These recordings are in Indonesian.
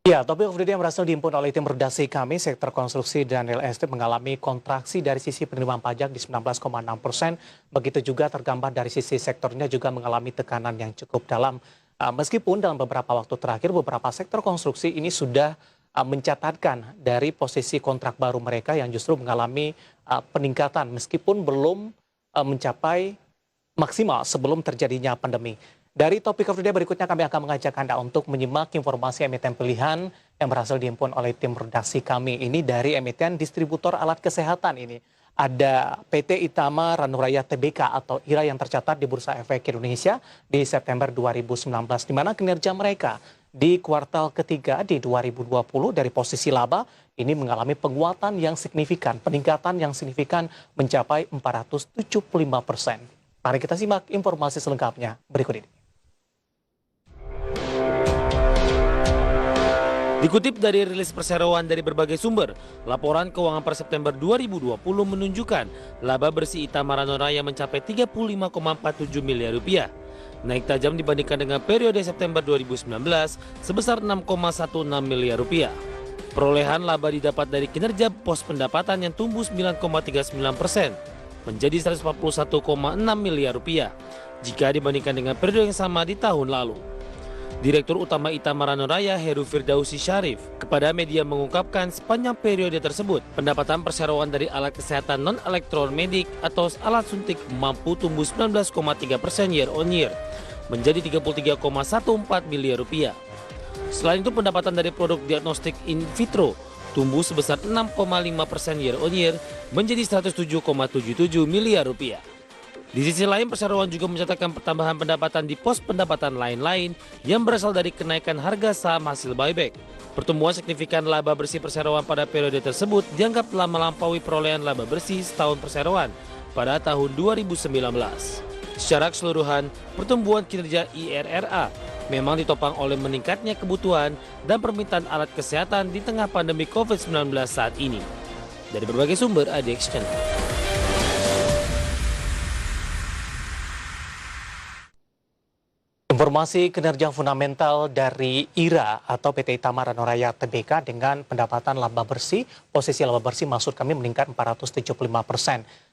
Ya, topik of the day yang berhasil dihimpun oleh tim redaksi kami, sektor konstruksi dan real estate mengalami kontraksi dari sisi penerimaan pajak di 19,6%. Begitu juga tergambar dari sisi sektornya juga mengalami tekanan yang cukup dalam. Meskipun dalam beberapa waktu terakhir, beberapa sektor konstruksi ini sudah mencatatkan dari posisi kontrak baru mereka yang justru mengalami peningkatan meskipun belum mencapai maksimal sebelum terjadinya pandemi. Dari topik of the day berikutnya kami akan mengajak Anda untuk menyimak informasi emiten pilihan yang berhasil dihimpun oleh tim redaksi kami ini dari emiten distributor alat kesehatan ini. Ada PT Itama Ranuraya Tbk atau IRA yang tercatat di Bursa Efek Indonesia di September 2019, di mana kinerja mereka di kuartal ketiga di 2020 dari posisi laba ini mengalami penguatan yang signifikan, peningkatan yang signifikan mencapai 475%. Mari kita simak informasi selengkapnya berikut ini. Dikutip dari rilis perseroan dari berbagai sumber, laporan keuangan per September 2020 menunjukkan laba bersih Itama Ranuraya mencapai 35,47 miliar rupiah. Naik tajam dibandingkan dengan periode September 2019 sebesar 6,16 miliar rupiah. Perolehan laba didapat dari kinerja pos pendapatan yang tumbuh 9,39% menjadi 141,6 miliar rupiah jika dibandingkan dengan periode yang sama di tahun lalu. Direktur Utama Itama Ranuraya Heru Firdausi Syarif kepada media mengungkapkan sepanjang periode tersebut pendapatan perseroan dari alat kesehatan non-elektromedik atau alat suntik mampu tumbuh 19,3% year on year menjadi 33,14 miliar rupiah. Selain itu pendapatan dari produk diagnostik in vitro tumbuh sebesar 6,5% year on year menjadi 107,77 miliar rupiah. Di sisi lain, perseroan juga mencatatkan pertambahan pendapatan di pos pendapatan lain-lain yang berasal dari kenaikan harga saham hasil buyback. Pertumbuhan signifikan laba bersih perseroan pada periode tersebut dianggap telah melampaui perolehan laba bersih setahun perseroan pada tahun 2019. Secara keseluruhan, pertumbuhan kinerja IRRA memang ditopang oleh meningkatnya kebutuhan dan permintaan alat kesehatan di tengah pandemi COVID-19 saat ini. Dari berbagai sumber, ADX Channel. Informasi kinerja fundamental dari IRA atau PT Itama Ranuraya Tbk dengan pendapatan laba bersih, posisi laba bersih maksud kami meningkat 475%.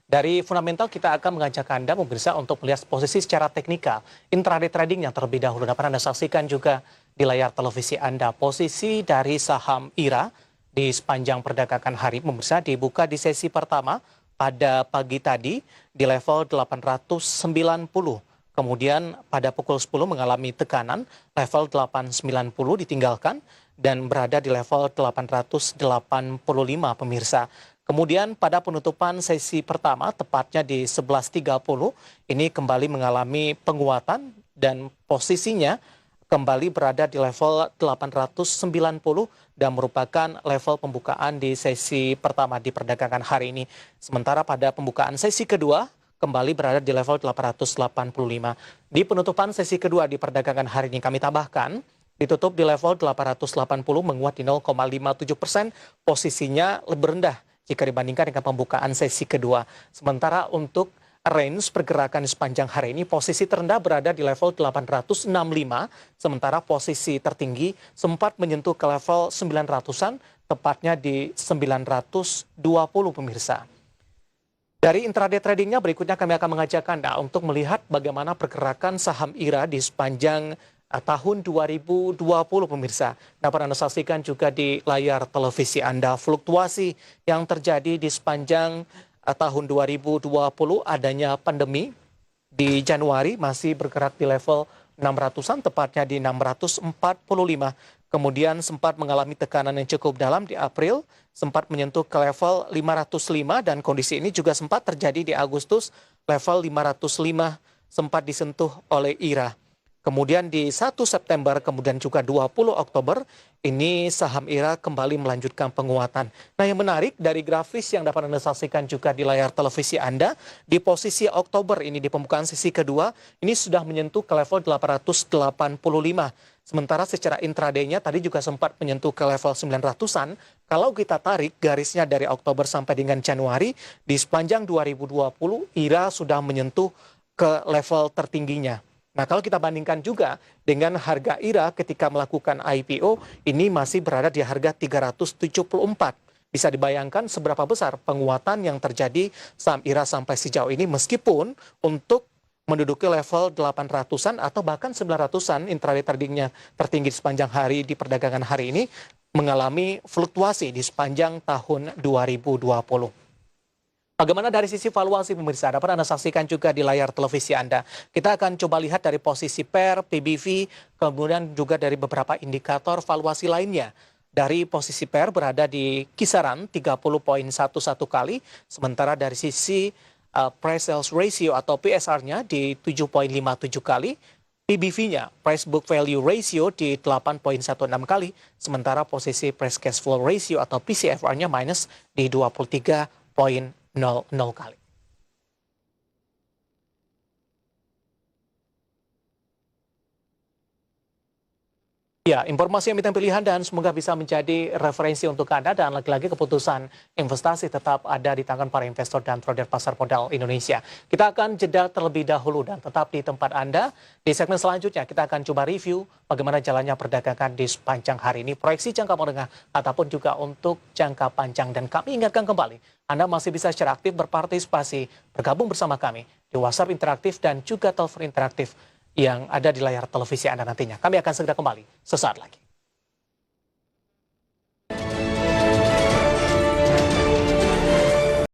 Dari fundamental kita akan mengajak Anda pemirsa untuk melihat posisi secara teknikal, intraday trading yang terlebih dahulu. Dapat Anda saksikan juga di layar televisi Anda posisi dari saham IRA di sepanjang perdagangan hari pemirsa dibuka di sesi pertama pada pagi tadi di level 890. Kemudian pada pukul 10 mengalami tekanan, level 890 ditinggalkan dan berada di level 885 pemirsa. Kemudian pada penutupan sesi pertama, tepatnya di 11.30, ini kembali mengalami penguatan dan posisinya kembali berada di level 890 dan merupakan level pembukaan di sesi pertama di perdagangan hari ini. Sementara pada pembukaan sesi kedua, kembali berada di level 885. Di penutupan sesi kedua di perdagangan hari ini kami tambahkan, ditutup di level 880 menguat di 0,57%, posisinya lebih rendah jika dibandingkan dengan pembukaan sesi kedua. Sementara untuk range pergerakan di sepanjang hari ini, posisi terendah berada di level 865, sementara posisi tertinggi sempat menyentuh ke level 900-an, tepatnya di 920 pemirsa. Dari intraday tradingnya berikutnya kami akan mengajak Anda untuk melihat bagaimana pergerakan saham IRA di sepanjang tahun 2020 pemirsa. Dapat Anda saksikan juga di layar televisi Anda fluktuasi yang terjadi di sepanjang tahun 2020 adanya pandemi. Di Januari masih bergerak di level 600-an, tepatnya di 645. Kemudian sempat mengalami tekanan yang cukup dalam di April, sempat menyentuh ke level 505 dan kondisi ini juga sempat terjadi di Agustus, level 505 sempat disentuh oleh IRA. Kemudian di 1 September, kemudian juga 20 Oktober, ini saham IRA kembali melanjutkan penguatan. Nah yang menarik dari grafis yang dapat Anda saksikan juga di layar televisi Anda, di posisi Oktober ini di pembukaan sesi kedua, ini sudah menyentuh ke level 885. Sementara secara intraday-nya tadi juga sempat menyentuh ke level 900-an. Kalau kita tarik garisnya dari Oktober sampai dengan Januari, di sepanjang 2020, IRA sudah menyentuh ke level tertingginya. Nah, kalau kita bandingkan juga dengan harga IRA ketika melakukan IPO, ini masih berada di harga 374. Bisa dibayangkan seberapa besar penguatan yang terjadi saham IRA sampai sejauh ini meskipun untuk menduduki level 800-an atau bahkan 900-an intraday tradingnya tertinggi sepanjang hari di perdagangan hari ini mengalami fluktuasi di sepanjang tahun 2020. Bagaimana dari sisi valuasi pemirsa? Dapat Anda saksikan juga di layar televisi Anda. Kita akan coba lihat dari posisi PER, PBV, kemudian juga dari beberapa indikator valuasi lainnya. Dari posisi PER berada di kisaran 30,11 kali, sementara dari sisi price sales ratio atau PSR-nya di 7,57 kali, PBV-nya, price book value ratio di 8,16 kali, sementara posisi price cash flow ratio atau PCFR-nya minus di 23,00 kali. Ya, informasi yang pilihan dan semoga bisa menjadi referensi untuk Anda dan lagi-lagi keputusan investasi tetap ada di tangan para investor dan trader pasar modal Indonesia. Kita akan jeda terlebih dahulu dan tetap di tempat Anda. Di segmen selanjutnya kita akan coba review bagaimana jalannya perdagangan di sepanjang hari ini, proyeksi jangka menengah ataupun juga untuk jangka panjang. Dan kami ingatkan kembali, Anda masih bisa secara aktif berpartisipasi, bergabung bersama kami di WhatsApp interaktif dan juga telepon interaktif yang ada di layar televisi Anda nantinya. Kami akan segera kembali sesaat lagi.